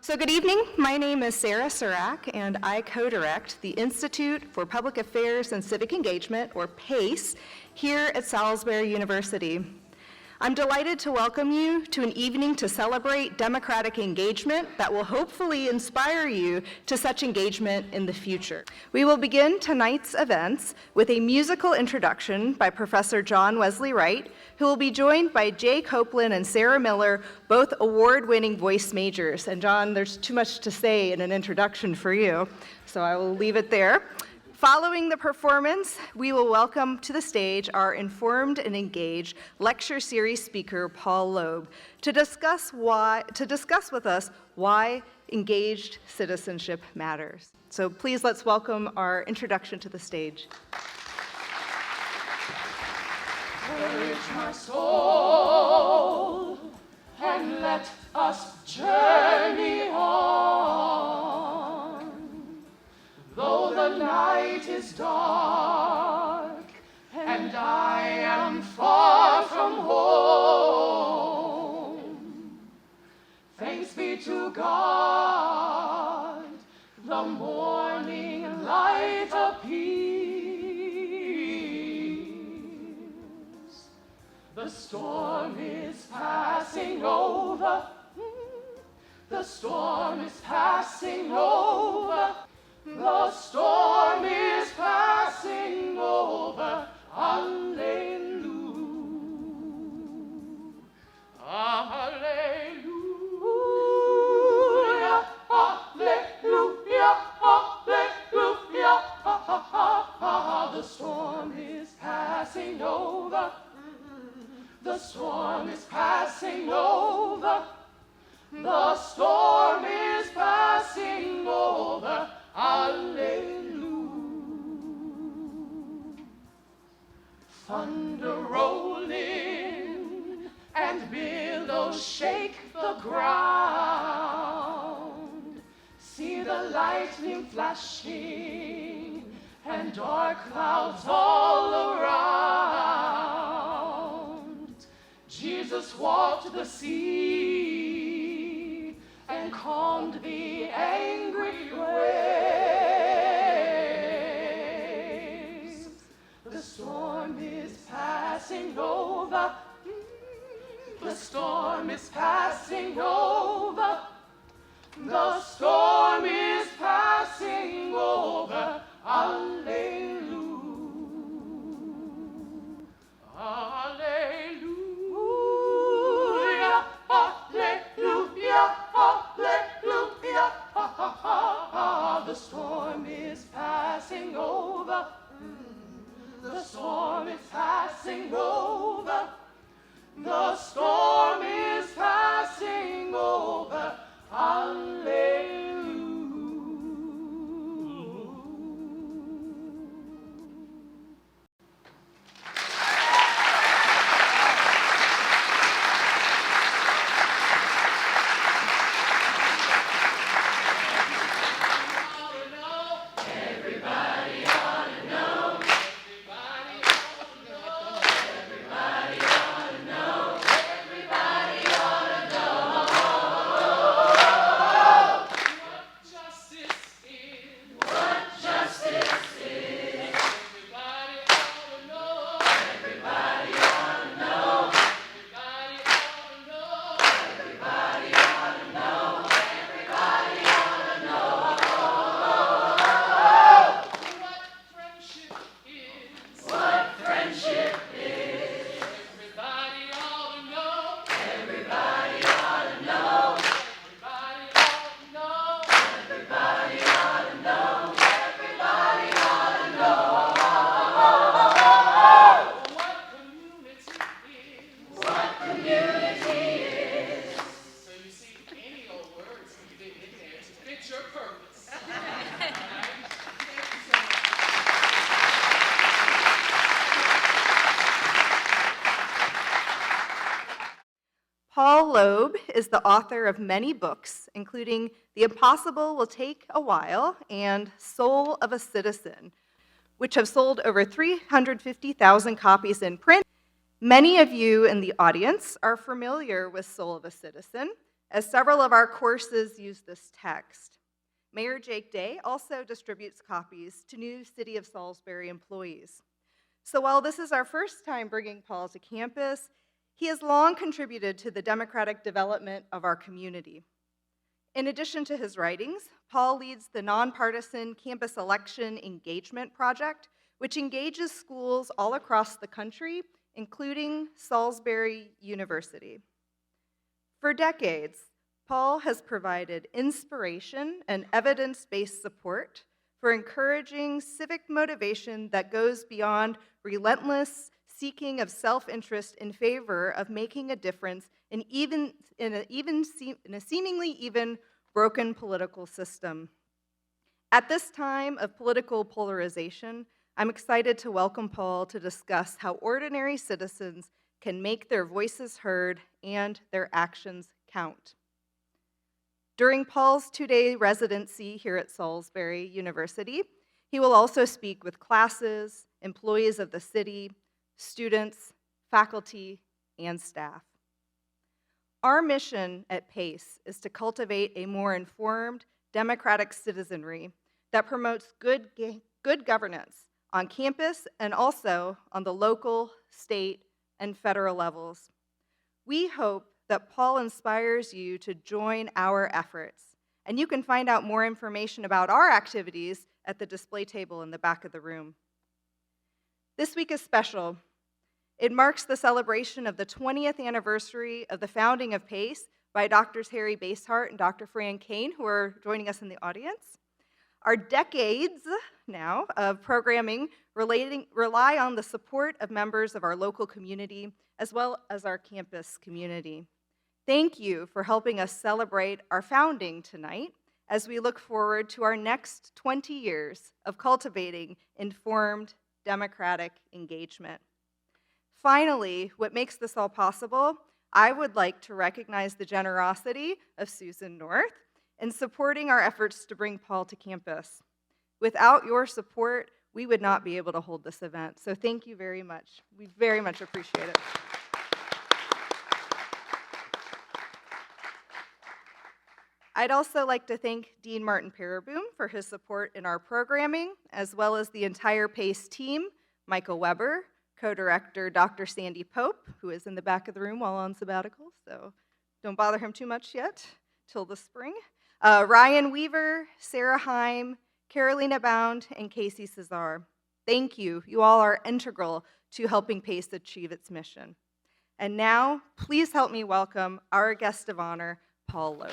So good evening. My name is Sarah Surak, and I co-direct the Institute for Public Affairs and Civic Engagement, or PACE, here at Salisbury University. I'm delighted to welcome you to an evening to celebrate democratic engagement that will hopefully inspire you to such engagement in the future. We will begin tonight's events with a musical introduction by Professor John Wesley Wright, who will be joined by Jay Copeland and Sarah Miller, both award-winning voice majors. And John, there's too much to say in an introduction for you, so I will leave it there. Following the performance, we will welcome to the stage our Informed and Engaged lecture series speaker, Paul Loeb, to discuss with us why engaged citizenship matters. So please let's welcome our introduction to the stage. Courage, my soul, and let us journey on. Though the night is dark, and I am far from home, thanks be to God, the morning light appears. The storm is passing over. The storm is passing over. The storm is passing over. Hallelujah. Hallelujah. Hallelujah. Hallelujah. The storm is passing over. The storm is passing over. The storm is passing over. Hallelujah. Thunder rolling and billows shake the ground. See the lightning flashing and dark clouds all around. Jesus walked the sea and calmed the angry waves. The storm is passing over. The storm is passing over. The storm is passing over. Hallelujah. Hallelujah. Hallelujah. Hallelujah. The storm is passing over. The storm is passing over. The storm is passing over. Hallelujah. Paul Loeb is the author of many books, including The Impossible Will Take a While and Soul of a Citizen, which have sold over 350,000 copies in print. Many of you in the audience are familiar with Soul of a Citizen as several of our courses use this text. Mayor Jake Day also distributes copies to new City of Salisbury employees. So while this is our first time bringing Paul to campus, he has long contributed to the democratic development of our community. In addition to his writings, Paul leads the nonpartisan campus election engagement project, which engages schools all across the country, including Salisbury University. For decades, Paul has provided inspiration and evidence-based support for encouraging civic motivation that goes beyond relentless seeking of self-interest in favor of making a difference in a seemingly even broken political system. At this time of political polarization, I'm excited to welcome Paul to discuss how ordinary citizens can make their voices heard and their actions count. During Paul's two-day residency here at Salisbury University, he will also speak with classes, employees of the city, students, faculty, and staff. Our mission at PACE is to cultivate a more informed, democratic citizenry that promotes good governance on campus and also on the local, state, and federal levels. We hope that Paul inspires you to join our efforts, and you can find out more information about our activities at the display table in the back of the room. This week is special. It marks the celebration of the 20th anniversary of the founding of PACE by Drs. Harry Basehart and Dr. Fran Kane, who are joining us in the audience. Our decades now of programming rely on the support of members of our local community as well as our campus community. Thank you for helping us celebrate our founding tonight as we look forward to our next 20 years of cultivating informed democratic engagement. Finally, what makes this all possible, I would like to recognize the generosity of Susan North in supporting our efforts to bring Paul to campus. Without your support, we would not be able to hold this event. So thank you very much. We very much appreciate it. I'd also like to thank Dean Martin Paraboom for his support in our programming, as well as the entire PACE team, Michael Weber, co-director Dr. Sandy Pope, who is in the back of the room while on sabbatical, so don't bother him too much yet, till the spring. Ryan Weaver, Sarah Heim, Carolina Bound, and Casey Cesar. Thank you. You all are integral to helping PACE achieve its mission. And now, please help me welcome our guest of honor, Paul Loeb.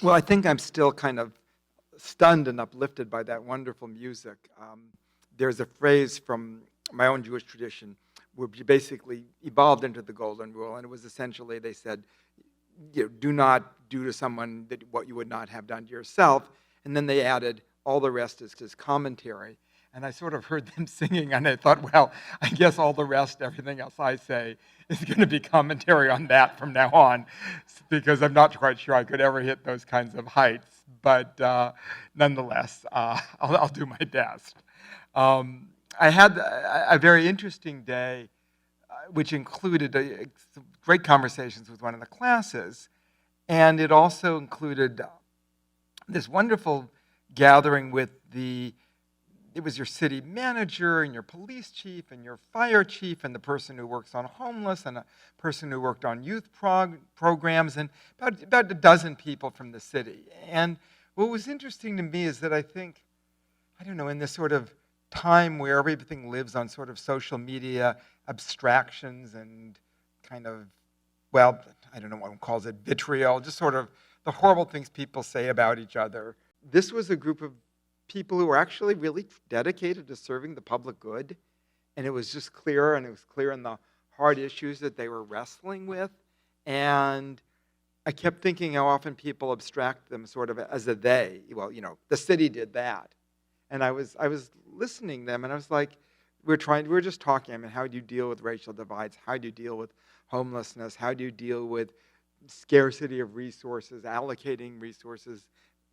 Well, I think I'm still kind of stunned and uplifted by that wonderful music. There's a phrase from my own Jewish tradition which basically evolved into the Golden Rule, and it was essentially, they said, do not do to someone what you would not have done to yourself, and then they added, all the rest is commentary. And I sort of heard them singing, and I thought, well, I guess all the rest, everything else I say, is going to be commentary on that from now on, because I'm not quite sure I could ever hit those kinds of heights. But nonetheless, I'll do my best. I had a very interesting day, which included great conversations with one of the classes, and it also included this wonderful gathering with it was your city manager and your police chief and your fire chief and the person who works on homeless and a person who worked on youth programs and about a dozen people from the city. And what was interesting to me is that I think, I don't know, in this sort of time where everything lives on sort of social media abstractions and kind of, well, I don't know what one calls it, vitriol, just sort of the horrible things people say about each other. This was a group of people who were actually really dedicated to serving the public good, and it was just clear, and it was clear in the hard issues that they were wrestling with. And I kept thinking how often people abstract them sort of as a they. Well, the city did that. And I was listening to them, and I was like, we were just talking, I mean, how do you deal with racial divides? How do you deal with homelessness? How do you deal with scarcity of resources, allocating resources,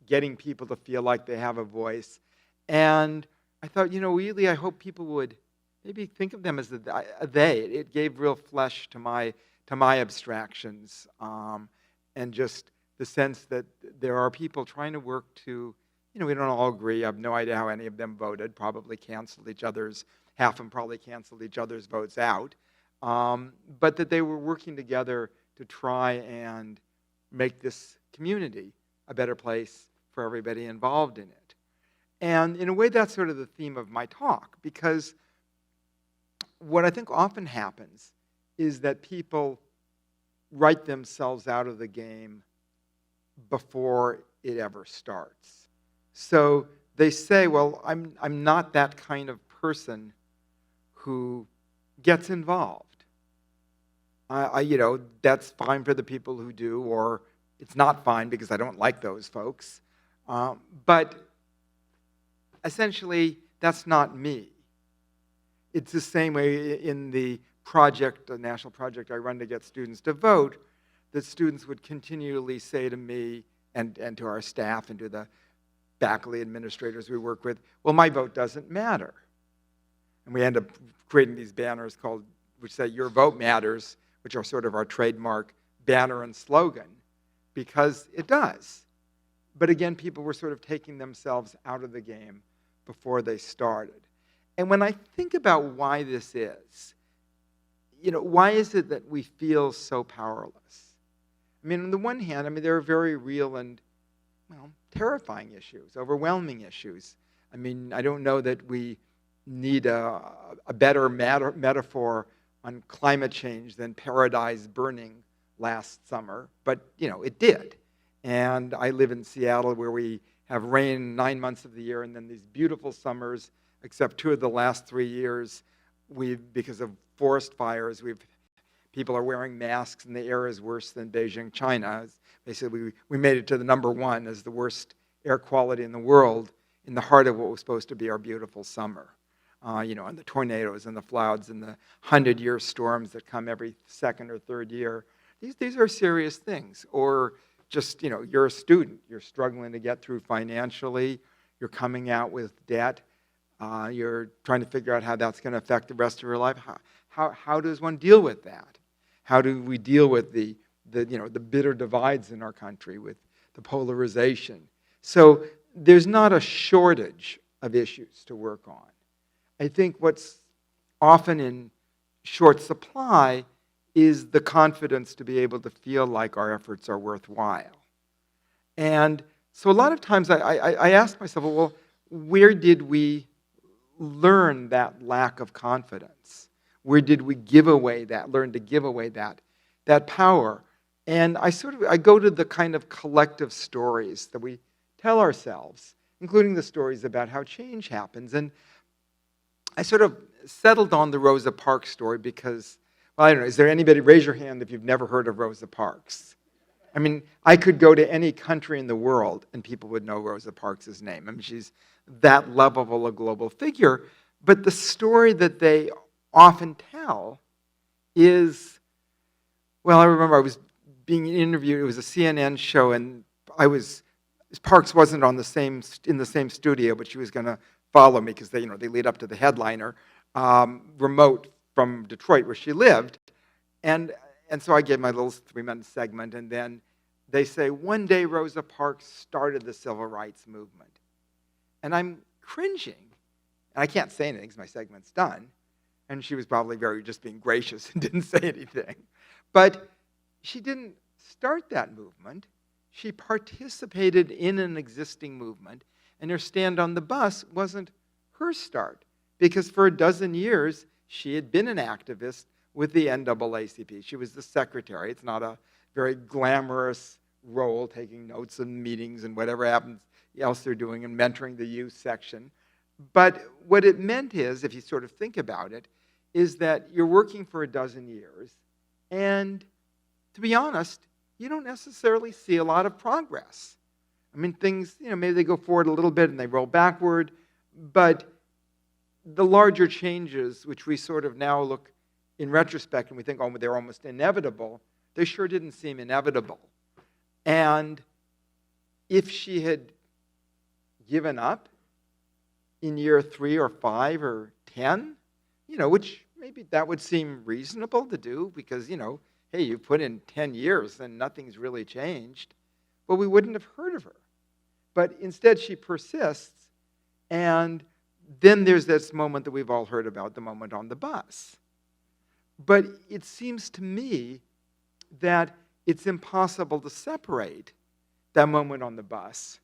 getting people to feel like they have a voice? And I thought, really, I hope people would maybe think of them as a they. It gave real flesh to my abstractions, and just the sense that there are people trying to work to, we don't all agree. I have no idea how any of them voted. Probably canceled each other's. Half of them probably canceled each other's votes out. But that they were working together to try and make this community a better place for everybody involved in it. And in a way, that's sort of the theme of my talk, because what I think often happens is that people write themselves out of the game before it ever starts. So they say, well, I'm not that kind of person who gets involved. That's fine for the people who do, or it's not fine because I don't like those folks. But essentially, that's not me. It's the same way in the national project I run to get students to vote, that students would continually say to me and to our staff and to the faculty administrators we work with, well, my vote doesn't matter. And we end up creating these banners which say, your vote matters, which are sort of our trademark banner and slogan, because it does. But again, people were sort of taking themselves out of the game before they started. And when I think about why this is, why is it that we feel so powerless? I mean, on the one hand, there are very real and, terrifying issues, overwhelming issues. I mean, I don't know that we need a better metaphor on climate change than paradise burning last summer, but, it did. And I live in Seattle, where we have rain 9 months of the year and then these beautiful summers, except 2 of the last 3 years, because of forest fires, people are wearing masks and the air is worse than Beijing, China. Basically, we made it to the #1 as the worst air quality in the world in the heart of what was supposed to be our beautiful summer. And the tornadoes and the floods and the 100-year storms that come every second or third year. These are serious things. Or just, you're a student. You're struggling to get through financially. You're coming out with debt. You're trying to figure out how that's going to affect the rest of your life. How does one deal with that? How do we deal with the bitter divides in our country, with the polarization? So there's not a shortage of issues to work on. I think what's often in short supply is the confidence to be able to feel like our efforts are worthwhile. And so a lot of times I ask myself, well, where did we learn that lack of confidence? Where did we learn to give away that power? And I go to the kind of collective stories that we tell ourselves, including the stories about how change happens. And I sort of settled on the Rosa Parks story because, I don't know, is there anybody, raise your hand if you've never heard of Rosa Parks? I mean, I could go to any country in the world and people would know Rosa Parks' name. I mean, she's that level of a global figure. But the story that they often tell is, I remember I was being interviewed. It was a CNN show, and Parks wasn't in the same studio, but she was going to follow me because they lead up to the headliner, remote from Detroit where she lived. And so I gave my little 3-minute segment, and then they say, one day Rosa Parks started the civil rights movement. And I'm cringing. And I can't say anything because my segment's done. And she was probably just being gracious and didn't say anything. But she didn't start that movement. She participated in an existing movement, and her stand on the bus wasn't her start, because for a dozen years, she had been an activist with the NAACP. She was the secretary. It's not a very glamorous role, taking notes in meetings and whatever else they're doing and mentoring the youth section. But what it meant is, if you sort of think about it, is that you're working for a dozen years, and to be honest, you don't necessarily see a lot of progress. I mean, things, maybe they go forward a little bit and they roll backward, but the larger changes, which we sort of now look in retrospect and we think, they're almost inevitable, they sure didn't seem inevitable. And if she had given up, in year 3 or 5 or 10, which maybe that would seem reasonable to do because, hey, you put in 10 years and nothing's really changed. Well, we wouldn't have heard of her. But instead, she persists, and then there's this moment that we've all heard about, the moment on the bus. But it seems to me that it's impossible to separate that moment on the bus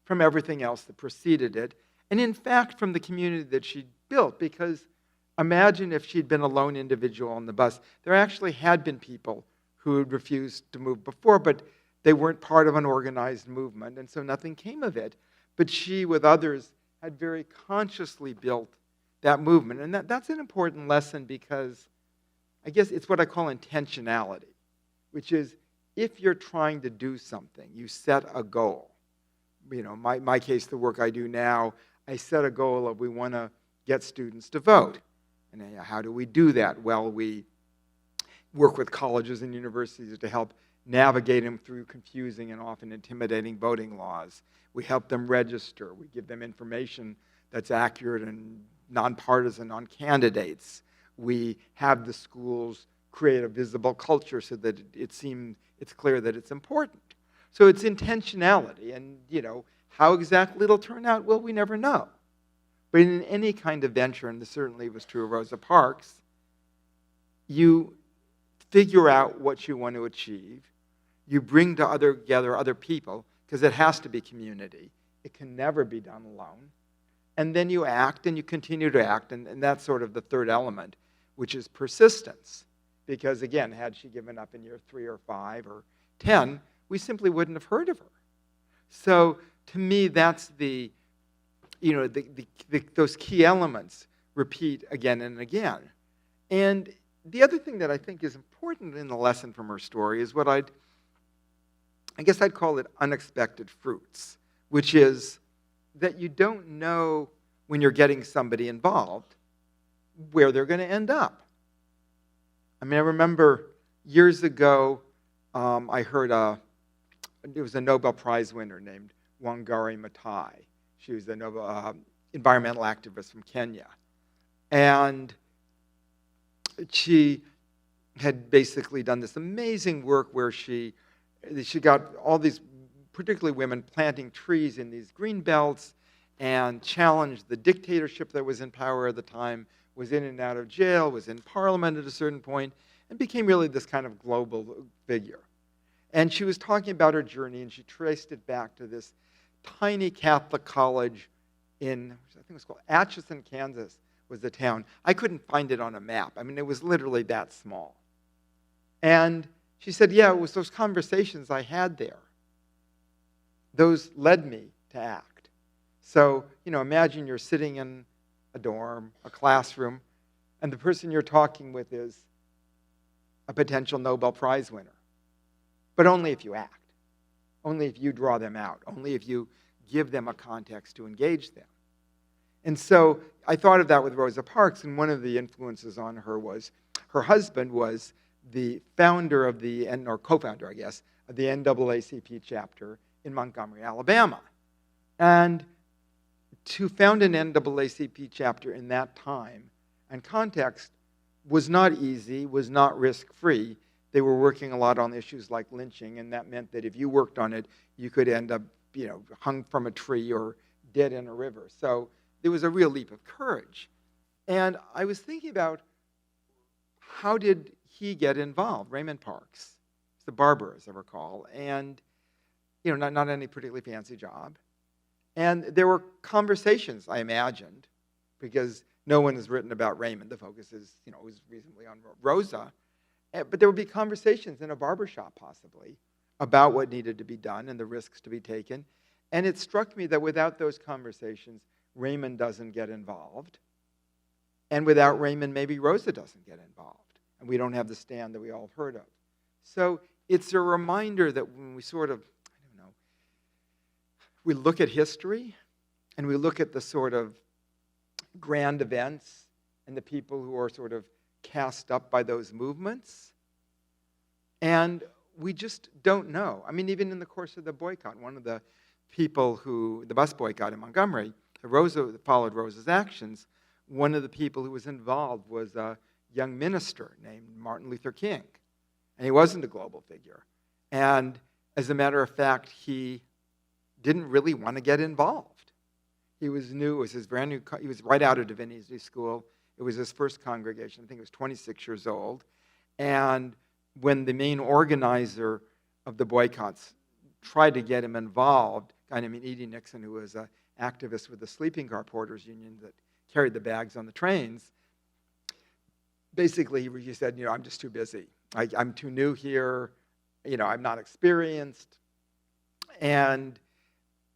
from everything else that preceded it, and in fact, from the community that she'd built, because imagine if she'd been a lone individual on the bus. There actually had been people who had refused to move before, but they weren't part of an organized movement, and so nothing came of it. But she, with others, had very consciously built that movement. And that's an important lesson because I guess it's what I call intentionality, which is if you're trying to do something, you set a goal. My case, the work I do now, I set a goal of we want to get students to vote. And how do we do that? Well, we work with colleges and universities to help navigate them through confusing and often intimidating voting laws. We help them register. We give them information that's accurate and nonpartisan on candidates. We have the schools create a visible culture so that it's clear that it's important. So it's intentionality, and how exactly it'll turn out, well, we never know. But in any kind of venture, and this certainly was true of Rosa Parks, you figure out what you want to achieve. You bring together other people, because it has to be community. It can never be done alone. And then you act, and you continue to act, and that's sort of the third element, which is persistence. Because again, had she given up in year 3 or 5 or 10, we simply wouldn't have heard of her. So to me, that's those key elements repeat again and again. And the other thing that I think is important in the lesson from her story is what I guess I'd call it unexpected fruits, which is that you don't know when you're getting somebody involved where they're going to end up. I mean, I remember years ago, I heard there was a Nobel Prize winner named Wangari Maathai. She was a Nobel environmental activist from Kenya. And she had basically done this amazing work where she got all these, particularly women, planting trees in these green belts and challenged the dictatorship that was in power at the time, was in and out of jail, was in parliament at a certain point, and became really this kind of global figure. And she was talking about her journey, and she traced it back to this tiny Catholic college in, I think it was called Atchison, Kansas, was the town. I couldn't find it on a map. I mean, it was literally that small. And she said, yeah, it was those conversations I had there. Those led me to act. So, imagine you're sitting in a dorm, a classroom, and the person you're talking with is a potential Nobel Prize winner. But only if you act. Only if you draw them out. Only if you give them a context to engage them. And so I thought of that with Rosa Parks, and one of the influences on her was her husband was the founder of or co-founder, I guess, of the NAACP chapter in Montgomery, Alabama. And to found an NAACP chapter in that time and context was not easy, was not risk-free. They were working a lot on issues like lynching, and that meant that if you worked on it, you could end up, hung from a tree or dead in a river. So there was a real leap of courage. And I was thinking about how did he get involved, Raymond Parks. He's the barber, as I recall, and not any particularly fancy job. And there were conversations, I imagined, because no one has written about Raymond. The focus is, was reasonably on Rosa. But there would be conversations in a barber shop, possibly, about what needed to be done and the risks to be taken. And it struck me that without those conversations, Raymond doesn't get involved. And without Raymond, maybe Rosa doesn't get involved. And we don't have the stand that we all have heard of. So it's a reminder that when we we look at history and we look at the sort of grand events and the people who are sort of cast up by those movements, and we just don't know. I mean, even in the course of the boycott, one of the people the bus boycott in Montgomery, Rosa followed Rosa's actions. One of the people who was involved was a young minister named Martin Luther King. And he wasn't a global figure. And as a matter of fact, he didn't really want to get involved. He was new. It was his brand new. He was right out of divinity school. It was his first congregation. I think he was 26 years old. And when the main organizer of the boycotts tried to get him involved, a guy named E.D. Nixon, who was an activist with the sleeping car porters union that carried the bags on the trains, basically he said, I'm just too busy. I'm too new here. I'm not experienced. And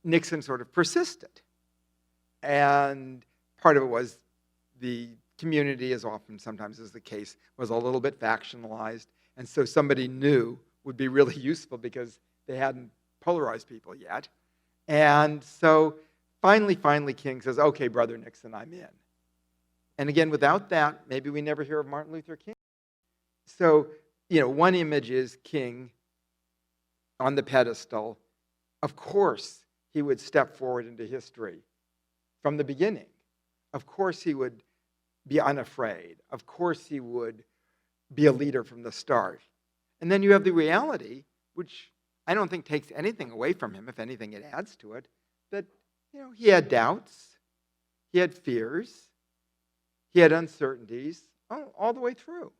Nixon sort of persisted. And part of it was the community, as often sometimes is the case, was a little bit factionalized. And so somebody new would be really useful because they hadn't polarized people yet. And so finally, King says, okay, Brother Nixon, I'm in. And again, without that, maybe we never hear of Martin Luther King. So, one image is King on the pedestal. Of course, he would step forward into history from the beginning. Of course, he would be unafraid. Of course, he would be a leader from the start. And then you have the reality, which I don't think takes anything away from him. If anything, it adds to it, that he had doubts, he had fears, he had uncertainties all the way through.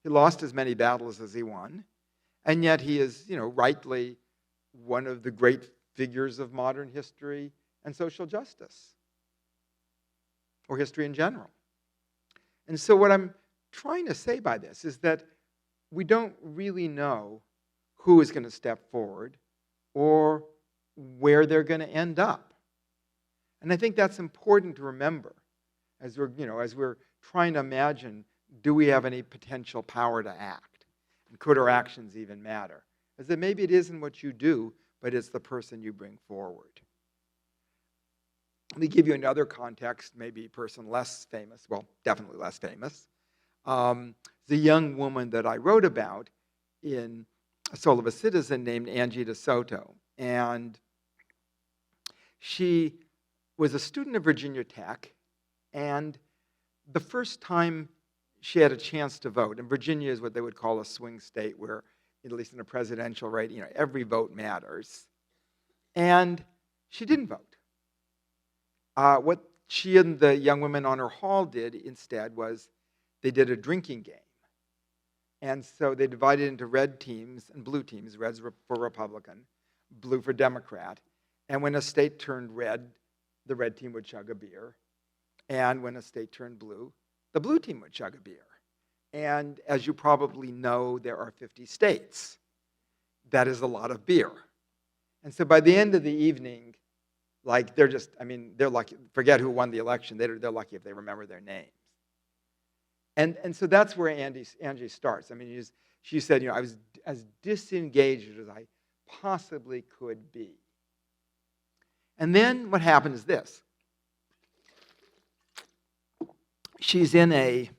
He lost as many battles as he won, and yet he is, rightly one of the great figures of modern history and social justice, or history in general. And so what I'm trying to say by this is that we don't really know who is going to step forward or where they're going to end up. And I think that's important to remember as we're trying to imagine, do we have any potential power to act? And could our actions even matter? As that maybe it isn't what you do, but it's the person you bring forward. Let me give you another context, maybe a person less famous, well, definitely less famous. The young woman that I wrote about in Soul of a Citizen named Angie DeSoto. And she was a student of Virginia Tech, and the first time she had a chance to vote, and Virginia is what they would call a swing state where, at least in a presidential race, every vote matters. And she didn't vote. What she and the young women on her hall did instead was they did a drinking game. And so they divided into red teams and blue teams, red's for Republican, blue for Democrat. And when a state turned red, the red team would chug a beer. And when a state turned blue, the blue team would chug a beer. And as you probably know, there are 50 states. That is a lot of beer. And so by the end of the evening, they're lucky. Forget who won the election. They're lucky if they remember their names. And so that's where Angie starts. She said, I was as disengaged as I possibly could be. And then what happened is this. She's in a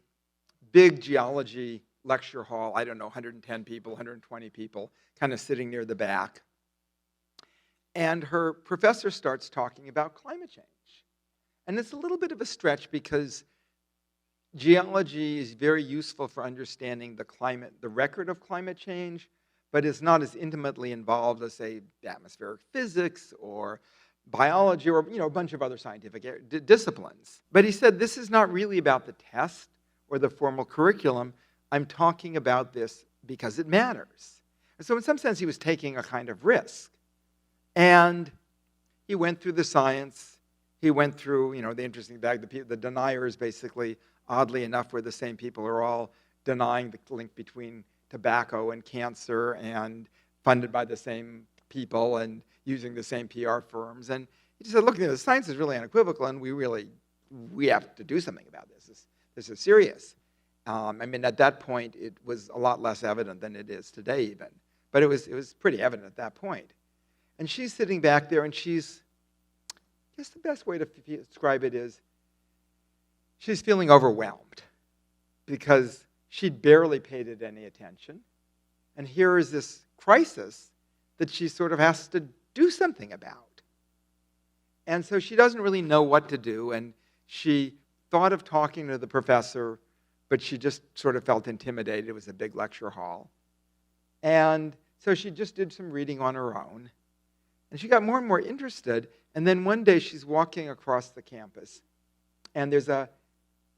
big geology lecture hall, 110 people, 120 people, kind of sitting near the back. And her professor starts talking about climate change. And it's a little bit of a stretch because geology is very useful for understanding the record of climate change, but is not as intimately involved as, say, atmospheric physics or biology or a bunch of other scientific disciplines. But he said, this is not really about the test or the formal curriculum. I'm talking about this because it matters. And so in some sense, he was taking a kind of risk. And he went through the science. He went through, the interesting bag. The deniers, basically, oddly enough, were the same people who are all denying the link between tobacco and cancer and funded by the same people and using the same PR firms. And he just said, look, the science is really unequivocal, and we have to do something about this. This is serious. At that point, it was a lot less evident than it is today even. But it was pretty evident at that point. And she's sitting back there, and I guess the best way to describe it is, she's feeling overwhelmed because she'd barely paid it any attention. And here is this crisis that she sort of has to do something about. And so she doesn't really know what to do, and she thought of talking to the professor, but she just sort of felt intimidated. It was a big lecture hall. And so she just did some reading on her own. And she got more and more interested. And then one day she's walking across the campus, and there's a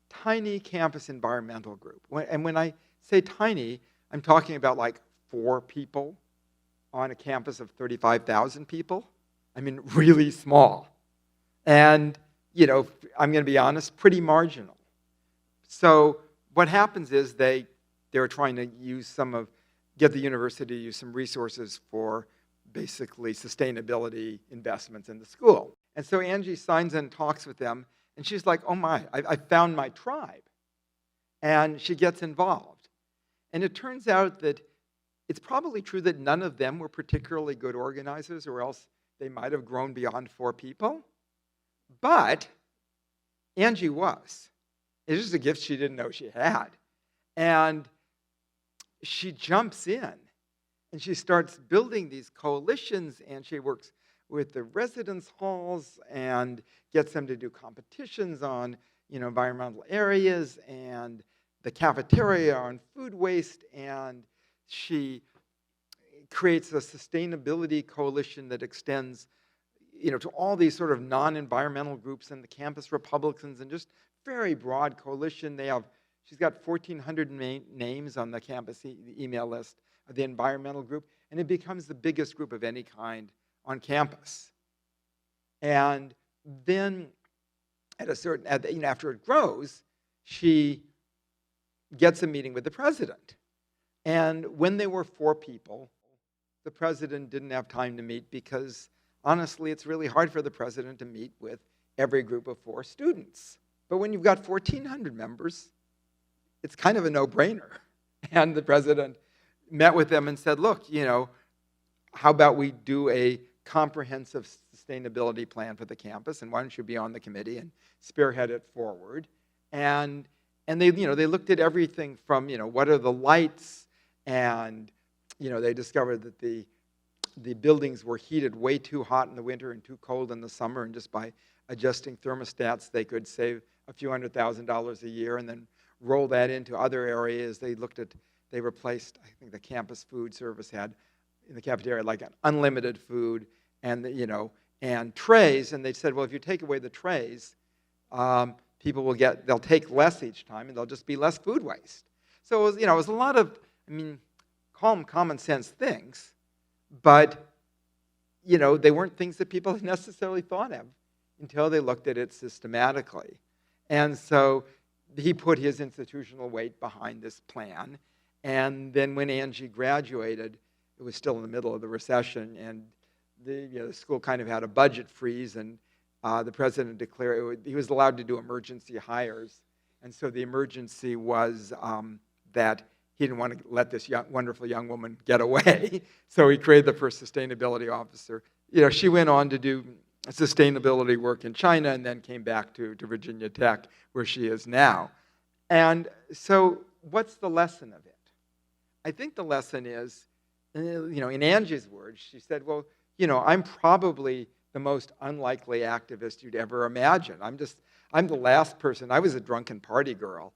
tiny campus environmental group. And when I say tiny, I'm talking about like 4 people on a campus of 35,000 people. I mean, really small. And, you know, I'm going to be honest, pretty marginal. So what happens is they were trying to get the university to use some resources for basically sustainability investments in the school. And so Angie signs in and talks with them, and she's like, oh my, I found my tribe. And she gets involved. And it turns out that it's probably true that none of them were particularly good organizers, or else they might have grown beyond 4 people. But Angie was. It's just a gift she didn't know she had. And she jumps in, and she starts building these coalitions, and she works with the residence halls and gets them to do competitions on, environmental areas and the cafeteria on food waste, and she creates a sustainability coalition that extends, to all these sort of non-environmental groups and the campus Republicans, and just very broad coalition. She's got 1,400 names on the campus email list of the environmental group, and it becomes the biggest group of any kind on campus. And then after it grows, she gets a meeting with the president. And when they were 4 people, the president didn't have time to meet because, honestly, it's really hard for the president to meet with every group of 4 students. But when you've got 1,400 members, it's kind of a no-brainer. And the president met with them and said, look, how about we do a comprehensive sustainability plan for the campus, and why don't you be on the committee and spearhead it forward? And they looked at everything from, what are the lights, and, they discovered that the buildings were heated way too hot in the winter and too cold in the summer, and just by adjusting thermostats, they could save a few $100,000 a year, and then roll that into other areas. They replaced, I think the campus food service had in the cafeteria like an unlimited food and trays, and they said, well, if you take away the trays, people they'll take less each time, and there'll just be less food waste. So it was a lot of, calm, common sense things, but they weren't things that people had necessarily thought of until they looked at it systematically. And so he put his institutional weight behind this plan. And then when Angie graduated, it was still in the middle of the recession, and the school kind of had a budget freeze, and the president declared he was allowed to do emergency hires. And so the emergency was that he didn't want to let this wonderful young woman get away. So he created the first sustainability officer. She went on to do sustainability work in China, and then came back to Virginia Tech, where she is now. And so what's the lesson of it? I think the lesson is, in Angie's words, she said, well, I'm probably the most unlikely activist you'd ever imagine. I'm the last person. I was a drunken party girl.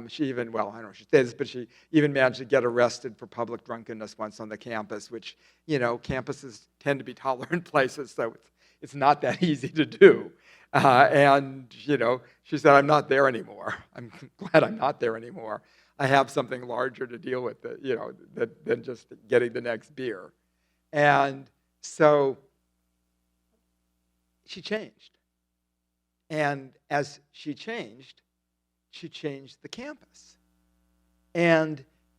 She even, well, I don't know if she says, but she even managed to get arrested for public drunkenness once on the campus, which, campuses tend to be tolerant places, so it's not that easy to do. And she said, I'm not there anymore. I'm glad I'm not there anymore. I have something larger to deal with, than just getting the next beer. And so she changed. And as she changed the campus. And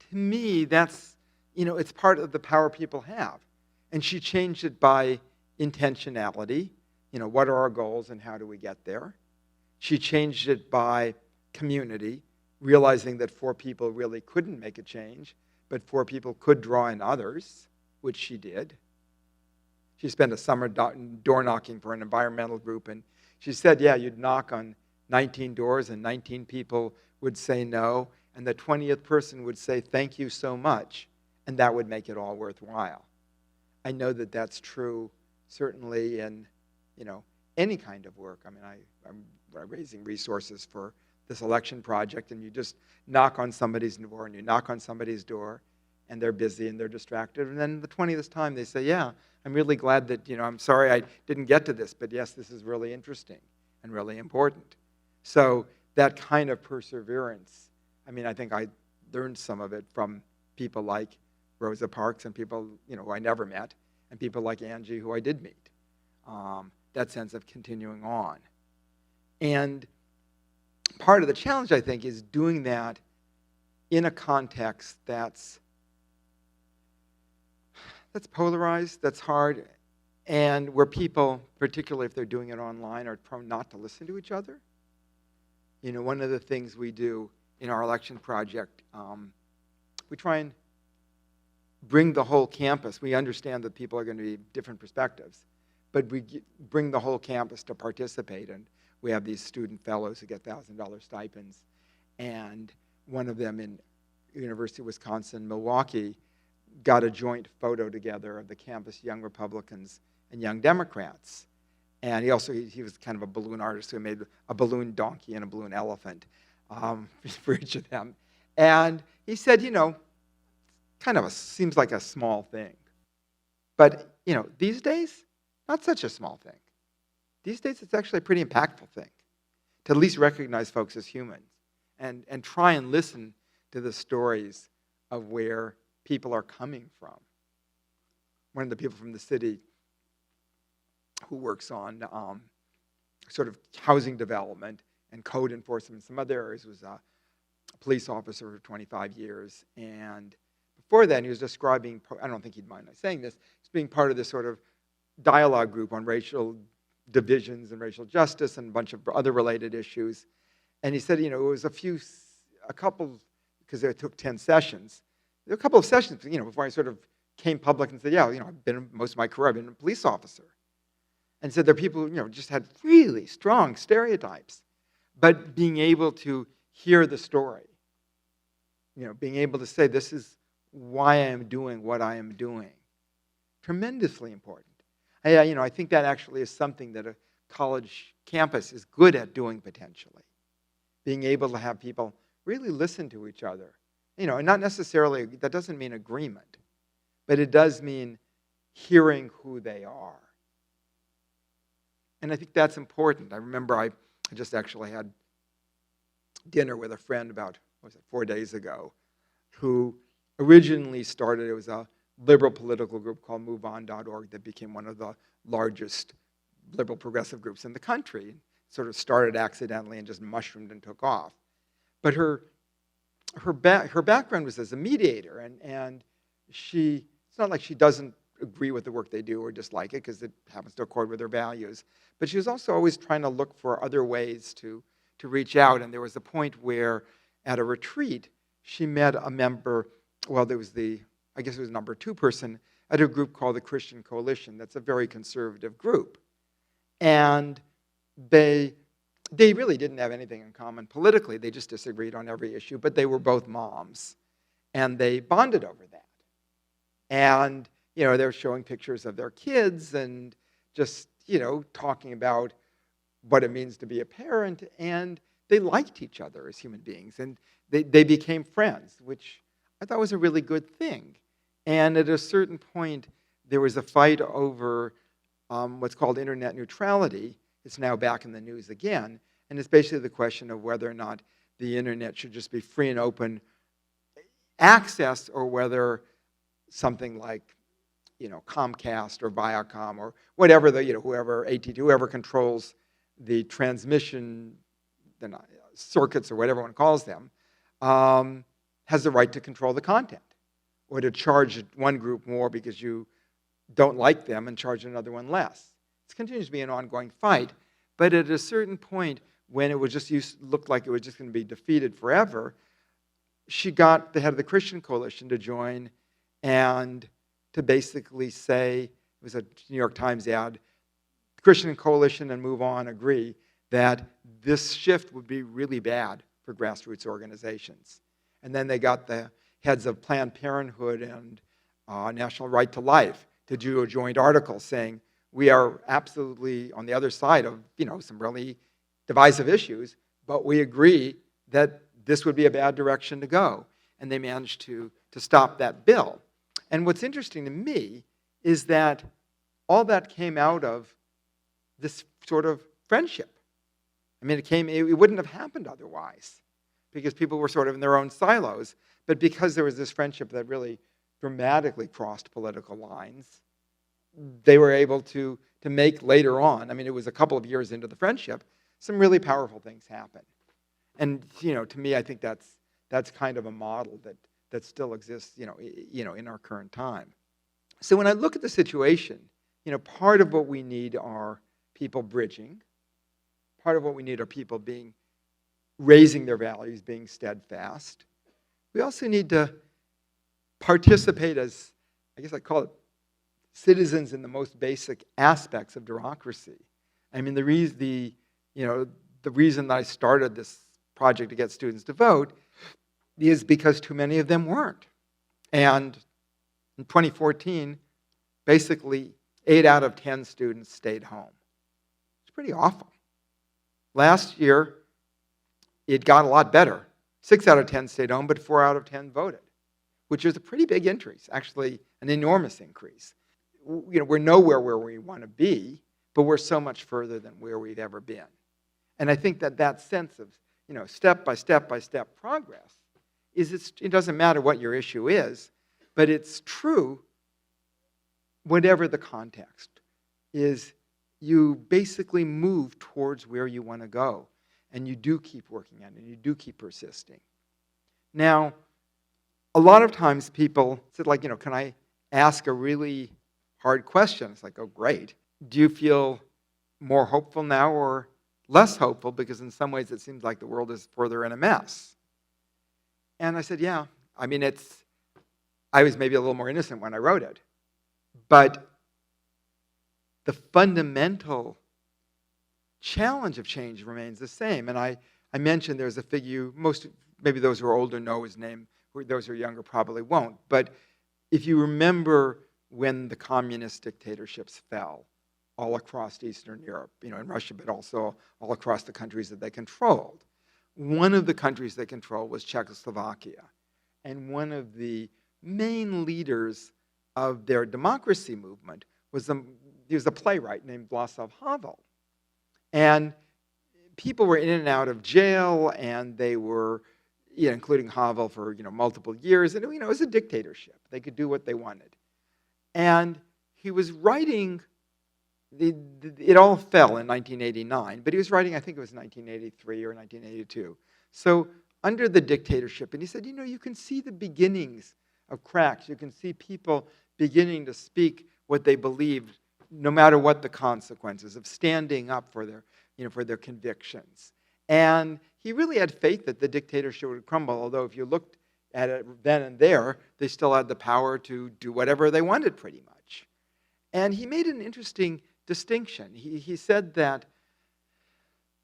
to me, that's, it's part of the power people have. And she changed it by intentionality. What are our goals and how do we get there? She changed it by community, realizing that 4 people really couldn't make a change, but 4 people could draw in others, which she did. She spent a summer door knocking for an environmental group, and she said, yeah, you'd knock on 19 doors and 19 people would say no, and the 20th person would say thank you so much, and that would make it all worthwhile. I know that that's true certainly in any kind of work. I mean, I'm raising resources for this election project, and you just knock on somebody's door, and you knock on somebody's door, and they're busy and they're distracted. And then the 20th time they say, yeah, I'm really glad that, I'm sorry I didn't get to this, but yes, this is really interesting and really important. So that kind of perseverance, I mean, I think I learned some of it from people like Rosa Parks and people, who I never met, and people like Angie, who I did meet. That sense of continuing on. And part of the challenge, I think, is doing that in a context that's polarized, that's hard, and where people, particularly if they're doing it online, are prone not to listen to each other. One of the things we do in our election project, we try and bring the whole campus. We understand that people are going to be different perspectives, but we bring the whole campus to participate, and we have these student fellows who get $1,000 stipends, and one of them in University of Wisconsin-Milwaukee got a joint photo together of the campus Young Republicans and Young Democrats. And he was kind of a balloon artist who made a balloon donkey and a balloon elephant for each of them. And he said, kind of seems like a small thing. But, these days, not such a small thing. These days, it's actually a pretty impactful thing to at least recognize folks as humans and try and listen to the stories of where people are coming from. One of the people from the city who works on sort of housing development and code enforcement in some other areas was a police officer for 25 years. And before then, he was describing, I don't think he'd mind saying this, he's being part of this sort of dialogue group on racial divisions and racial justice and a bunch of other related issues. And he said, it was a couple, because it took 10 sessions. There were a couple of sessions, before I sort of came public and said, yeah, I've been, most of my career, I've been a police officer. And said there are people who, just had really strong stereotypes. But being able to hear the story, being able to say, this is why I am doing what I am doing, tremendously important. I think that actually is something that a college campus is good at doing potentially. Being able to have people really listen to each other. And not necessarily, that doesn't mean agreement, but it does mean hearing who they are. And I think that's important. I remember I just actually had dinner with a friend about, 4 days ago, who originally started, it was a liberal political group called MoveOn.org that became one of the largest liberal progressive groups in the country. It sort of started accidentally and just mushroomed and took off. But her background was as a mediator, and it's not like she doesn't agree with the work they do or dislike it because it happens to accord with her values. But she was also always trying to look for other ways to reach out. And there was a point where at a retreat, she met a member, there was I guess it was number 2 person at a group called the Christian Coalition. That's a very conservative group. And they really didn't have anything in common politically. They just disagreed on every issue, but they were both moms. And they bonded over that. And they were showing pictures of their kids and just, talking about what it means to be a parent. And they liked each other as human beings. And they became friends, which I thought was a really good thing. And at a certain point, there was a fight over what's called internet neutrality. It's now back in the news again. And it's basically the question of whether or not the internet should just be free and open access, or whether something like Comcast or Viacom or whatever whoever AT&T, whoever controls the transmission circuits or whatever one calls them, has the right to control the content, or to charge one group more because you don't like them and charge another one less. It continues to be an ongoing fight, but at a certain point, when it was looked like it was just going to be defeated forever, she got the head of the Christian Coalition to join and to basically say, it was a New York Times ad, the Christian Coalition and Move On agree that this shift would be really bad for grassroots organizations. And then they got the heads of Planned Parenthood and National Right to Life to do a joint article saying, We are absolutely on the other side of, some really divisive issues, but we agree that this would be a bad direction to go. And they managed to stop that bill. And what's interesting to me is that all that came out of this sort of friendship. I mean, it wouldn't have happened otherwise because people were sort of in their own silos. But because there was this friendship that really dramatically crossed political lines, they were able to make later on, I mean, it was a couple of years into the friendship, some really powerful things happen. And, to me, I think that's kind of a model that still exists, in our current time. So when I look at the situation, part of what we need are people bridging. Part of what we need are people raising their values, being steadfast. We also need to participate as, I guess I call it, citizens in the most basic aspects of democracy. I mean, the reason that I started this project to get students to vote is because too many of them weren't. And in 2014, basically 8 out of 10 students stayed home. It's pretty awful. Last year, it got a lot better. 6 out of 10 stayed home, but 4 out of 10 voted, which is a pretty big increase, actually an enormous increase. We're nowhere where we want to be, but we're so much further than where we've ever been. And I think that sense of, step by step by step progress it doesn't matter what your issue is, but it's true whatever the context is. You basically move towards where you want to go, and you do keep working at it, and you do keep persisting. Now, a lot of times people said, can I ask a really hard question? It's like, oh, great. Do you feel more hopeful now or less hopeful? Because in some ways it seems like the world is further in a mess. And I said, yeah. I mean, I was maybe a little more innocent when I wrote it. But the fundamental challenge of change remains the same. And I mentioned there's a figure, maybe those who are older know his name, those who are younger probably won't. But if you remember when the communist dictatorships fell all across Eastern Europe, in Russia, but also all across the countries that they controlled, one of the countries they controlled was Czechoslovakia. And one of the main leaders of their democracy movement was a playwright named Václav Havel. And people were in and out of jail, and they were, including Havel, for multiple years. And it was a dictatorship. They could do what they wanted. And he was writing. It all fell in 1989, but he was writing, I think it was 1983 or 1982. So under the dictatorship, and he said, you can see the beginnings of cracks. You can see people beginning to speak what they believed, no matter what the consequences of standing up for their convictions. And he really had faith that the dictatorship would crumble, although if you looked at it then and there, they still had the power to do whatever they wanted pretty much. And he made an interesting distinction. He said that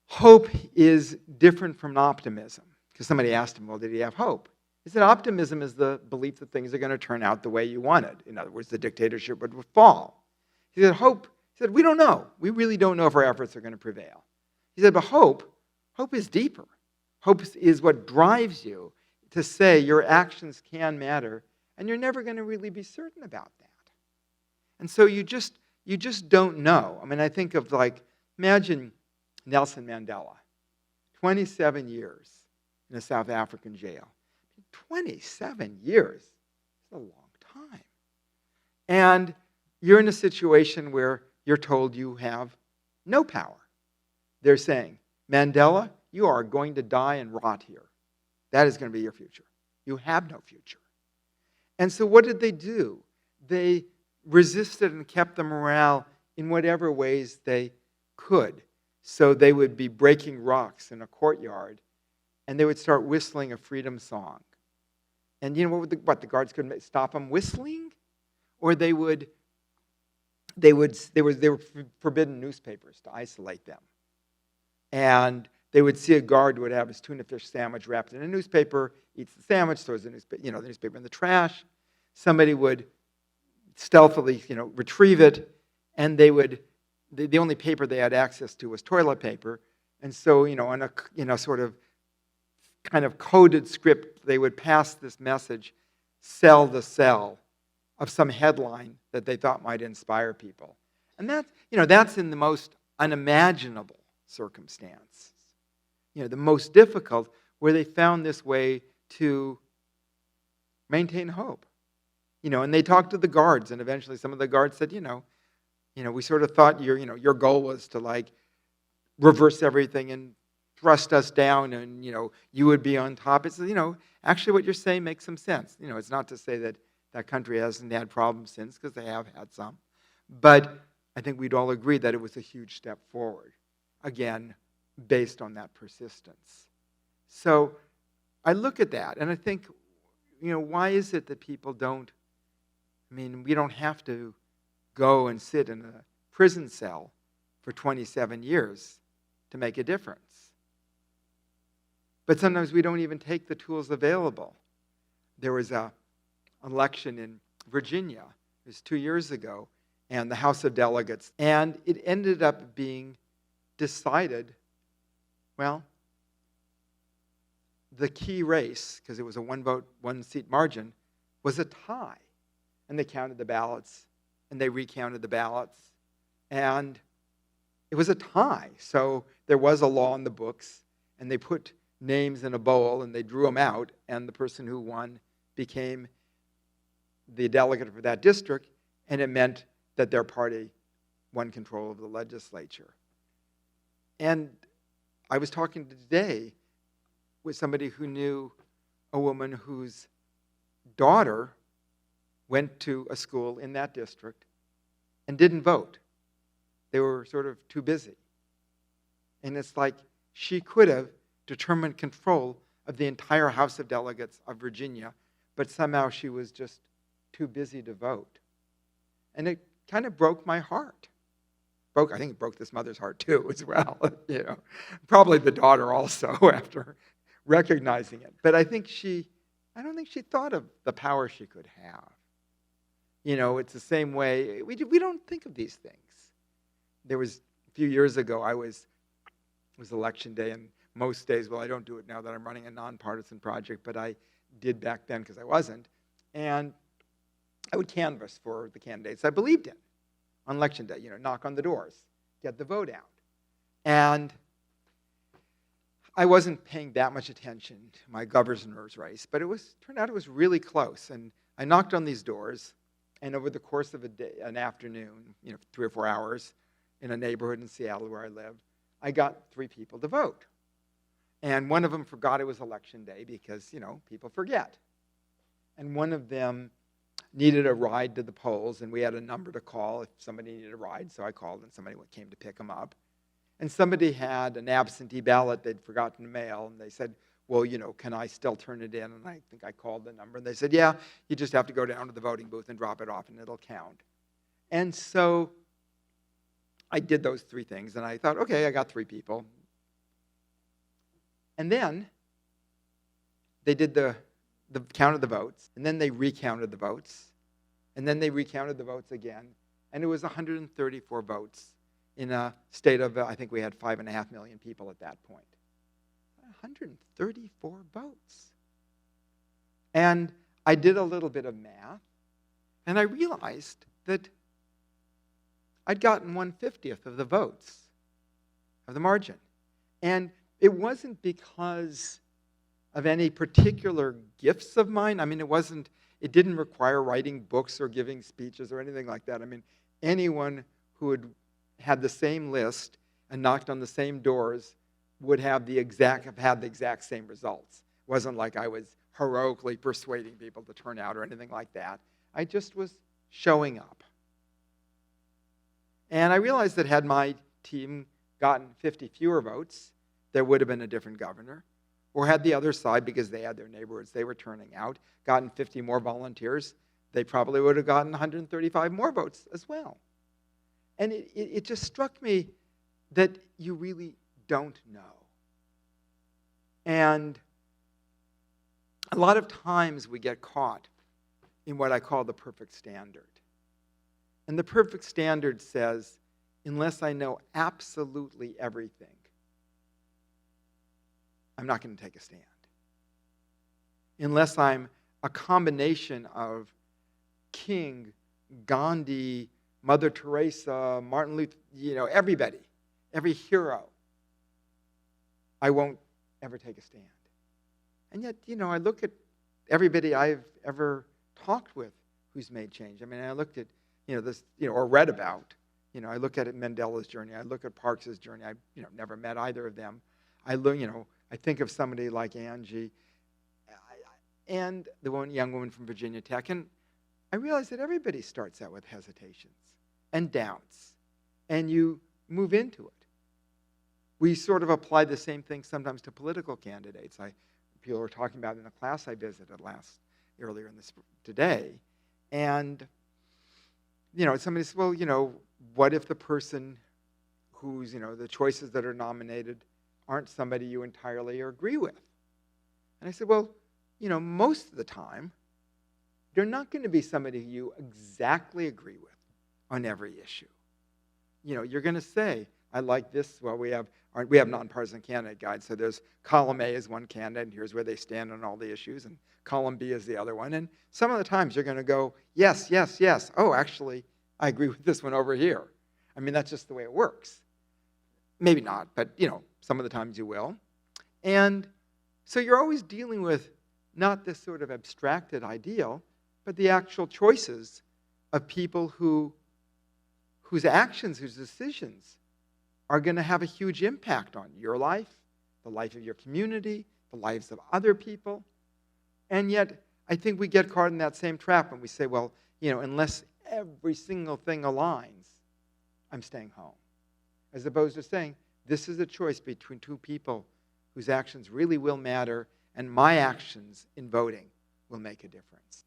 hope is different from optimism. Because somebody asked him, well, did he have hope? He said optimism is the belief that things are going to turn out the way you wanted. In other words, the dictatorship would fall. He said hope, we don't know. We really don't know if our efforts are going to prevail. He said, but hope is deeper. Hope is what drives you to say your actions can matter, and you're never going to really be certain about that. And so you just don't know. I mean, I think of imagine Nelson Mandela, 27 years in a South African jail. 27 years is a long time. And you're in a situation where you're told you have no power. They're saying, Mandela, you are going to die and rot here. That is going to be your future. You have no future. And so what did they do? They resisted and kept the morale in whatever ways they could. So they would be breaking rocks in a courtyard, and they would start whistling a freedom song. And you know what the guards couldn't stop them whistling? Or they were forbidden newspapers to isolate them. And they would see a guard who would have his tuna fish sandwich wrapped in a newspaper, eats the sandwich, throws the newspaper in the trash. Somebody would stealthily, retrieve it, And they would, the only paper they had access to was toilet paper. And so, on a sort of kind of coded script, they would pass this message, sell the cell, of some headline that they thought might inspire people. And that's in the most unimaginable circumstance. The most difficult, where they found this way to maintain hope. And they talked to the guards, and eventually some of the guards said, we sort of thought your goal was to reverse everything and thrust us down, and you would be on top. It's actually what you're saying makes some sense. It's not to say that that country hasn't had problems since, because they have had some. But I think we'd all agree that it was a huge step forward, again, based on that persistence. So I look at that, and I think, why is it that people don't, we don't have to go and sit in a prison cell for 27 years to make a difference. But sometimes we don't even take the tools available. There was an election in Virginia, it was 2 years ago, and the House of Delegates, and it ended up being decided, the key race, because it was a one-vote, one-seat margin, was a tie. And they counted the ballots, and they recounted the ballots, and it was a tie. So there was a law in the books, and they put names in a bowl, and they drew them out, and the person who won became the delegate for that district, and it meant that their party won control of the legislature. And I was talking today with somebody who knew a woman whose daughter went to a school in that district and didn't vote. They were sort of too busy. And it's like she could have determined control of the entire House of Delegates of Virginia, but somehow she was just too busy to vote. And it kind of broke my heart. I think it broke this mother's heart too, as well. Probably the daughter also, after recognizing it. But I don't think she thought of the power she could have. It's the same way, we don't think of these things. There was, a few years ago, it was election day, and most days, I don't do it now that I'm running a nonpartisan project, but I did back then because I wasn't. And I would canvass for the candidates I believed in on election day, knock on the doors, get the vote out. And I wasn't paying that much attention to my governor's race, but turned out it was really close. And I knocked on these doors, and over the course of an afternoon, 3 or 4 hours, in a neighborhood in Seattle where I live, I got 3 people to vote. And one of them forgot it was election day because, people forget. And one of them needed a ride to the polls, and we had a number to call if somebody needed a ride, so I called, and somebody came to pick them up. And somebody had an absentee ballot they'd forgotten to mail, and they said, can I still turn it in? And I think I called the number, and they said, yeah, you just have to go down to the voting booth and drop it off, and it'll count. And so I did those 3 things, and I thought, okay, I got 3 people. And then they did the count of the votes, and then they recounted the votes, and then they recounted the votes again, and it was 134 votes in a state of, I think we had 5.5 million people at that point. 134 votes. And I did a little bit of math, and I realized that I'd gotten 1/50th of the votes of the margin. And it wasn't because of any particular gifts of mine. It didn't require writing books or giving speeches or anything like that. Anyone who had the same list and knocked on the same doors would have had the exact same results. It wasn't like I was heroically persuading people to turn out or anything like that. I just was showing up. And I realized that had my team gotten 50 fewer votes, there would have been a different governor. Or had the other side, because they had their neighborhoods they were turning out, gotten 50 more volunteers, they probably would have gotten 135 more votes as well. And it just struck me that you really don't know. And a lot of times we get caught in what I call the perfect standard. And the perfect standard says, unless I know absolutely everything, I'm not going to take a stand. Unless I'm a combination of King, Gandhi, Mother Teresa, Martin Luther, everybody, every hero, I won't ever take a stand. And yet, I look at everybody I've ever talked with who's made change. I mean, I looked at, this, or read about. I look at Mandela's journey. I look at Parks's journey. I, never met either of them. I look, I think of somebody like Angie, and the young woman from Virginia Tech, and I realize that everybody starts out with hesitations and doubts, and you move into it. We sort of apply the same thing sometimes to political candidates. People were talking about in a class I visited earlier today, and somebody said, well, what if the person who's, the choices that are nominated aren't somebody you entirely agree with? And I said, well, most of the time, they're not going to be somebody you exactly agree with on every issue. You're going to say, I like this. Well, we have nonpartisan candidate guides. So there's column A is one candidate, and here's where they stand on all the issues, and column B is the other one. And some of the times you're going to go, yes, yes, yes. Oh, actually, I agree with this one over here. I mean, that's just the way it works. Maybe not, but, some of the times you will. And so you're always dealing with not this sort of abstracted ideal, but the actual choices of people whose actions, whose decisions are going to have a huge impact on your life, the life of your community, the lives of other people. And yet, I think we get caught in that same trap when we say, well, unless every single thing aligns, I'm staying home. As opposed to saying, this is a choice between two people whose actions really will matter, and my actions in voting will make a difference.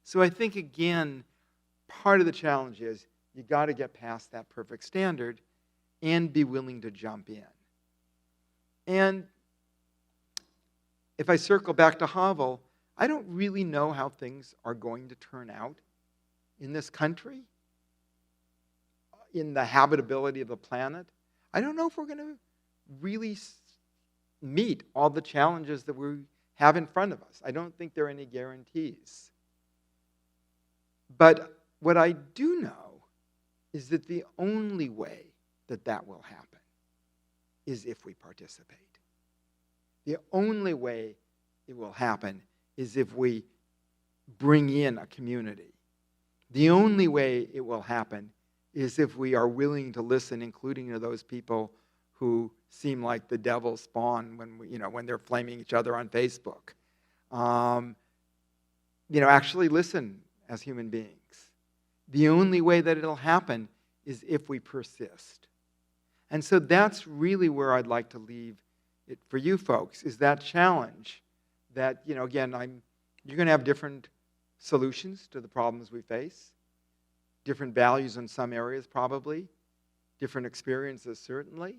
So I think, again, part of the challenge is you got to get past that perfect standard and be willing to jump in. And if I circle back to Havel, I don't really know how things are going to turn out in this country, in the habitability of the planet. I don't know if we're going to really meet all the challenges that we have in front of us. I don't think there are any guarantees. But what I do know is that the only way that will happen is if we participate. The only way it will happen is if we bring in a community. The only way it will happen is if we are willing to listen, including to those people who seem like the devil's spawn when they're flaming each other on Facebook. Actually listen as human beings. The only way that it'll happen is if we persist. And so that's really where I'd like to leave it for you folks, is that challenge that, again, you're going to have different solutions to the problems we face, different values in some areas probably, different experiences certainly,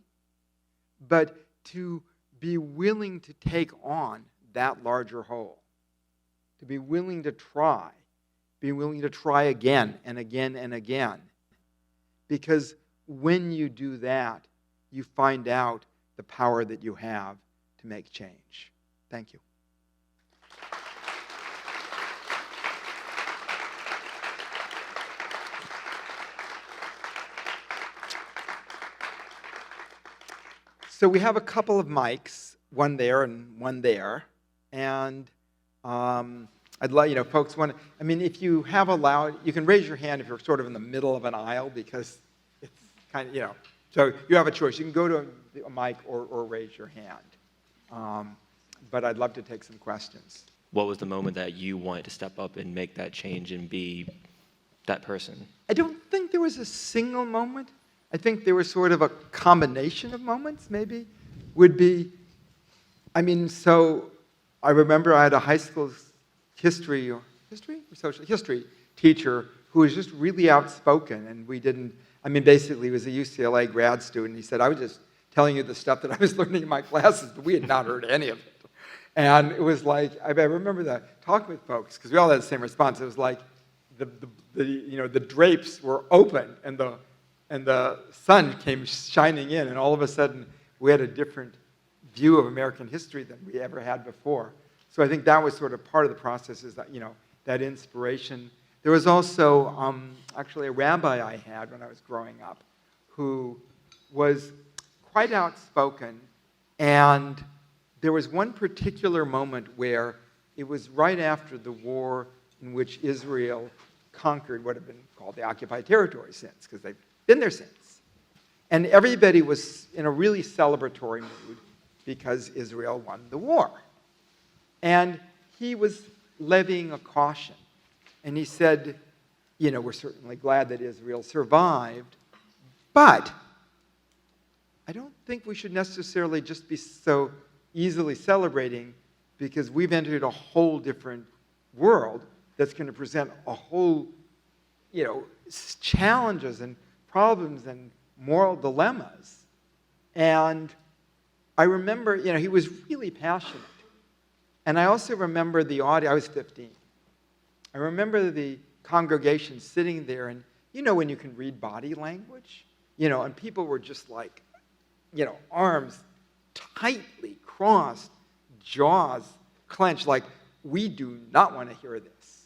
but to be willing to take on that larger whole, to be willing to try again and again and again. Because when you do that, you find out the power that you have to make change. Thank you. So we have a couple of mics, one there and one there. And I'd like, folks want to, if you have allowed, you can raise your hand if you're sort of in the middle of an aisle, because it's kind of, so you have a choice. You can go to a mic or raise your hand. But I'd love to take some questions. What was the moment that you wanted to step up and make that change and be that person? I don't think there was a single moment. I think there was sort of a combination of moments, maybe, would be, so I remember I had a high school history teacher who was just really outspoken, and we didn't, basically he was a UCLA grad student. He said, I was just telling you the stuff that I was learning in my classes, but we had not heard any of it. And it was like, I remember talking with folks, because we all had the same response. It was like the drapes were open and the sun came shining in, and all of a sudden we had a different view of American history than we ever had before. So I think that was sort of part of the process, is that, that inspiration. There was also actually a rabbi I had when I was growing up who was quite outspoken, and there was one particular moment where it was right after the war in which Israel conquered what had been called the occupied territory since, because they've been there since. And everybody was in a really celebratory mood because Israel won the war. And he was levying a caution. And he said, we're certainly glad that Israel survived, but I don't think we should necessarily just be so easily celebrating, because we've entered a whole different world that's going to present a whole, challenges and problems and moral dilemmas. And I remember, he was really passionate. And I also remember the audience. I was 15. I remember the congregation sitting there, and when you can read body language, and people were just like, arms tightly crossed, jaws clenched, like, we do not want to hear this.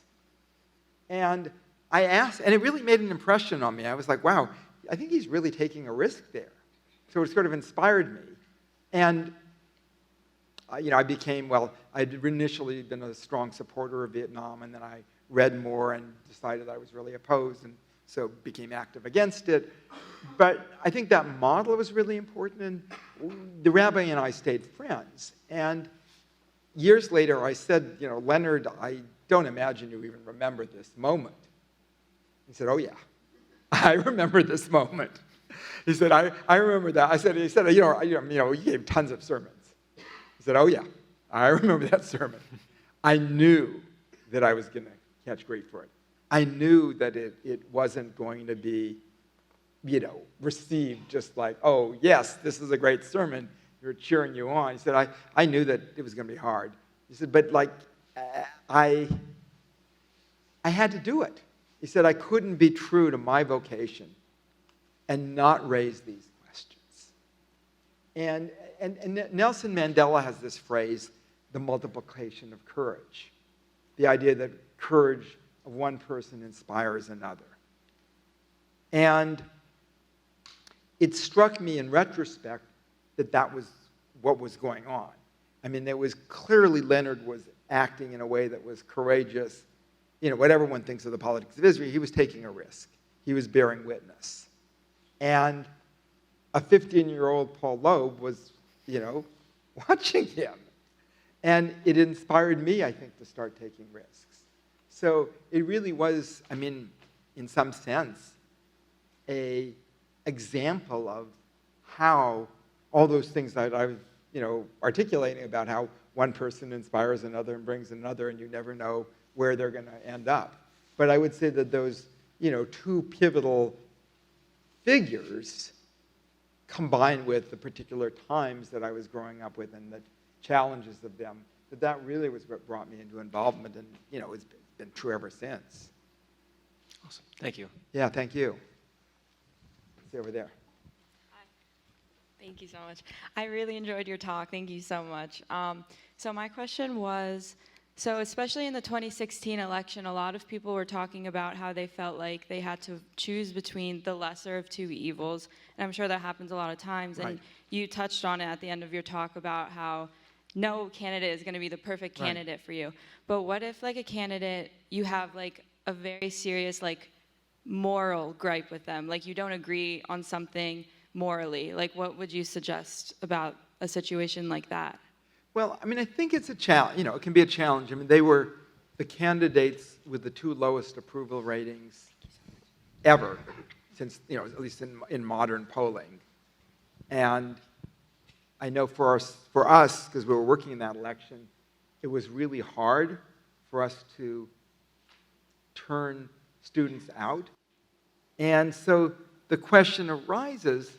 And I asked, and it really made an impression on me. I was like, wow, I think he's really taking a risk there. So it sort of inspired me. And I became, I'd initially been a strong supporter of Vietnam, and then I read more and decided I was really opposed, and so became active against it. But I think that model was really important, and the rabbi and I stayed friends. And years later, I said, Leonard, I don't imagine you even remember this moment. He said, oh, yeah, I remember this moment. He said, I remember that. He said, you gave tons of sermons. He said, oh, yeah, I remember that sermon. I knew that I was going to catch grief for it. I knew that it wasn't going to be, received just like, oh, yes, this is a great sermon. They're cheering you on. He said, I knew that it was going to be hard. He said, but I had to do it. He said, I couldn't be true to my vocation and not raise these questions. And Nelson Mandela has this phrase, the multiplication of courage. The idea that courage of one person inspires another. And it struck me in retrospect that was what was going on. I mean, there was clearly Leonard was acting in a way that was courageous. Whatever one thinks of the politics of Israel, he was taking a risk. He was bearing witness. And a 15-year-old Paul Loeb was, watching him. And it inspired me, I think, to start taking risks. So it really was, in some sense, an example of how all those things that I was, articulating about how one person inspires another and brings another, and you never know where they're going to end up. But I would say that those, two pivotal figures, combined with the particular times that I was growing up with and the challenges of them, that really was what brought me into involvement, and it's been true ever since. Awesome. Thank you. Yeah, thank you. See over there. Hi. Thank you so much. I really enjoyed your talk. Thank you so much. So my question was, so especially in the 2016 election, a lot of people were talking about how they felt like they had to choose between the lesser of two evils. And I'm sure that happens a lot of times. Right. And you touched on it at the end of your talk about how no candidate is going to be the perfect candidate for you. But what if, like, a candidate, you have, like, a very serious, like, moral gripe with them? Like, you don't agree on something morally. Like, what would you suggest about a situation like that? Well, I think it's a challenge. It can be a challenge. They were the candidates with the two lowest approval ratings ever since, at least in modern polling. And I know for us, because we were working in that election, it was really hard for us to turn students out. And so the question arises,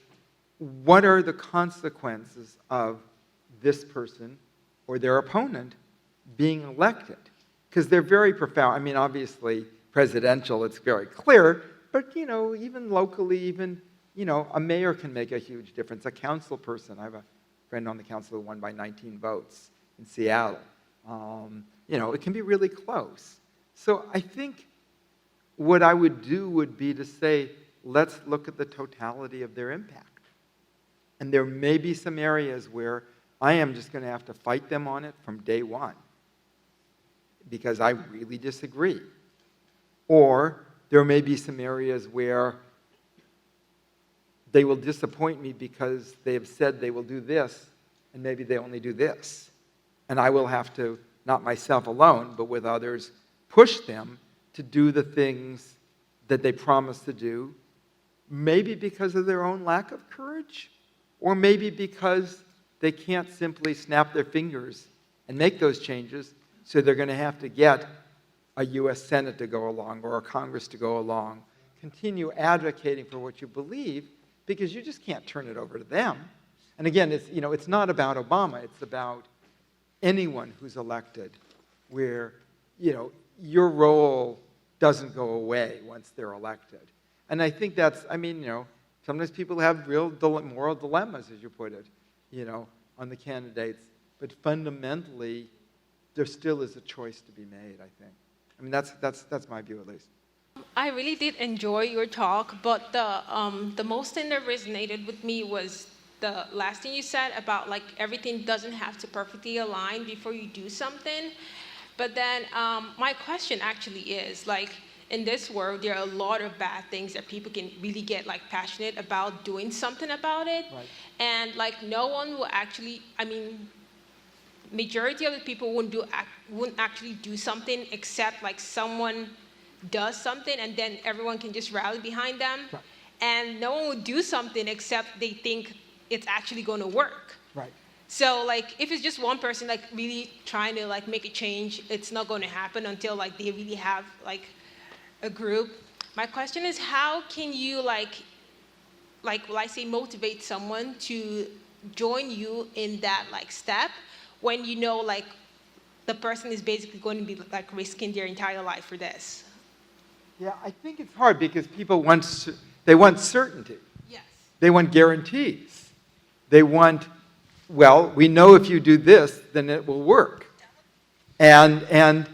what are the consequences of this person or their opponent being elected? Because they're very profound. Obviously, presidential, it's very clear. But, even locally, even, a mayor can make a huge difference. A council person, I have a friend on the council who won by 19 votes in Seattle. It can be really close. So I think what I would do would be to say, let's look at the totality of their impact. And there may be some areas where I am just going to have to fight them on it from day one because I really disagree. Or there may be some areas where they will disappoint me because they have said they will do this, and maybe they only do this. And I will have to, not myself alone, but with others, push them to do the things that they promise to do, maybe because of their own lack of courage, or maybe because they can't simply snap their fingers and make those changes, so they're going to have to get a U.S. Senate to go along or a Congress to go along. Continue advocating for what you believe, because you just can't turn it over to them. And again, it's not about Obama. It's about anyone who's elected, where your role doesn't go away once they're elected. And I think that's, sometimes people have real moral dilemmas, as you put it, on the candidates. But fundamentally, there still is a choice to be made, I think. That's my view, at least. I really did enjoy your talk, but the most thing that resonated with me was the last thing you said about everything doesn't have to perfectly align before you do something. But then my question actually is, in this world, there are a lot of bad things that people can really get passionate about doing something about it. Right. And no one will actually, majority of the people wouldn't actually do something except someone does something and then everyone can just rally behind them. Right. And no one would do something except they think it's actually going to work. Right. So if it's just one person really trying to make a change, it's not going to happen until they really have a group. My question is, how can you will I say motivate someone to join you in that step when the person is basically going to be risking their entire life for this? Yeah, I think it's hard because people want certainty. Yes. They want guarantees. They want, we know if you do this, then it will work. And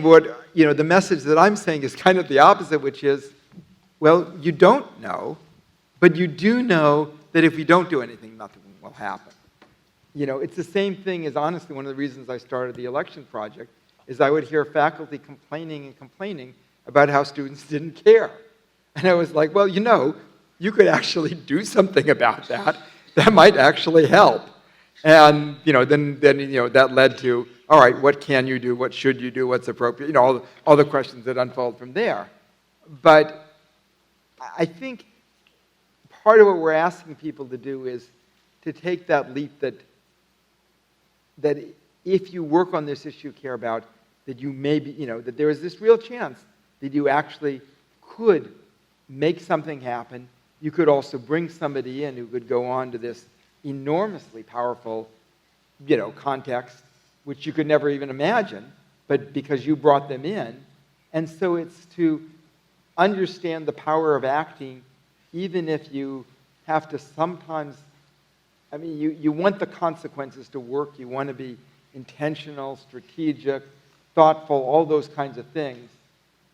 what, the message that I'm saying is kind of the opposite, which is, you don't know, but you do know that if we don't do anything, nothing will happen. It's the same thing as, honestly, one of the reasons I started the election project is I would hear faculty complaining about how students didn't care. And I was like, you could actually do something about that. That might actually help. And, then that led to, all right, what can you do? What should you do? What's appropriate? All the questions that unfold from there. But I think part of what we're asking people to do is to take that leap that if you work on this issue you care about, that you may be, that there is this real chance that you actually could make something happen. You could also bring somebody in who could go on to this enormously powerful, context, which you could never even imagine, but because you brought them in. And so it's to understand the power of acting, even if you have to sometimes, you want the consequences to work. You want to be intentional, strategic, thoughtful, all those kinds of things.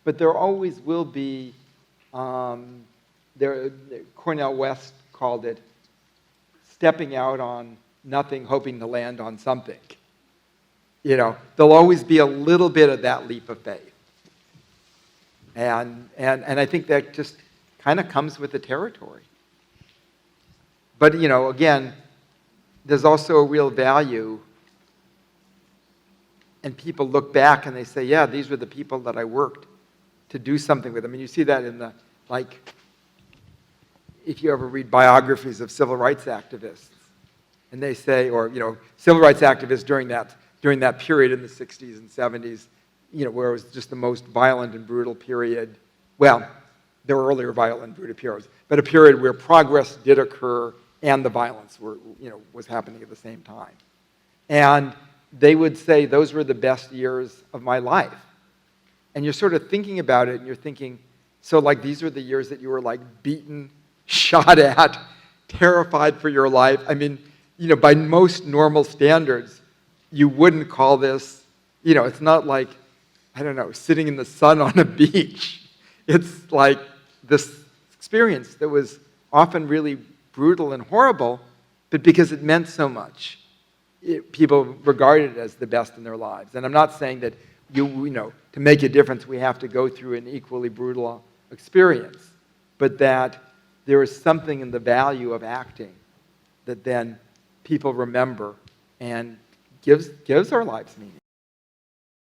But there always will be, Cornel West called it, stepping out on nothing, hoping to land on something. There'll always be a little bit of that leap of faith. And I think that just kind of comes with the territory. But, again, there's also a real value, and people look back and they say, yeah, these were the people that I worked to do something with. You see that in the, if you ever read biographies of civil rights activists, and they say, or, civil rights activists during that period in the 60s and 70s, where it was just the most violent and brutal period. Well, there were earlier violent and brutal periods, but a period where progress did occur and the violence was happening at the same time. And they would say, those were the best years of my life. And you're sort of thinking about it, and you're thinking, so like these are the years that you were like beaten, shot at, terrified for your life. I mean, you know, by most normal standards, you wouldn't call this, you know, it's not like, I don't know, sitting in the sun on a beach. It's like this experience that was often really brutal and horrible, but because it meant so much, people regarded it as the best in their lives. And I'm not saying that you know, to make a difference, we have to go through an equally brutal experience, but that there is something in the value of acting that then people remember and gives our lives meaning.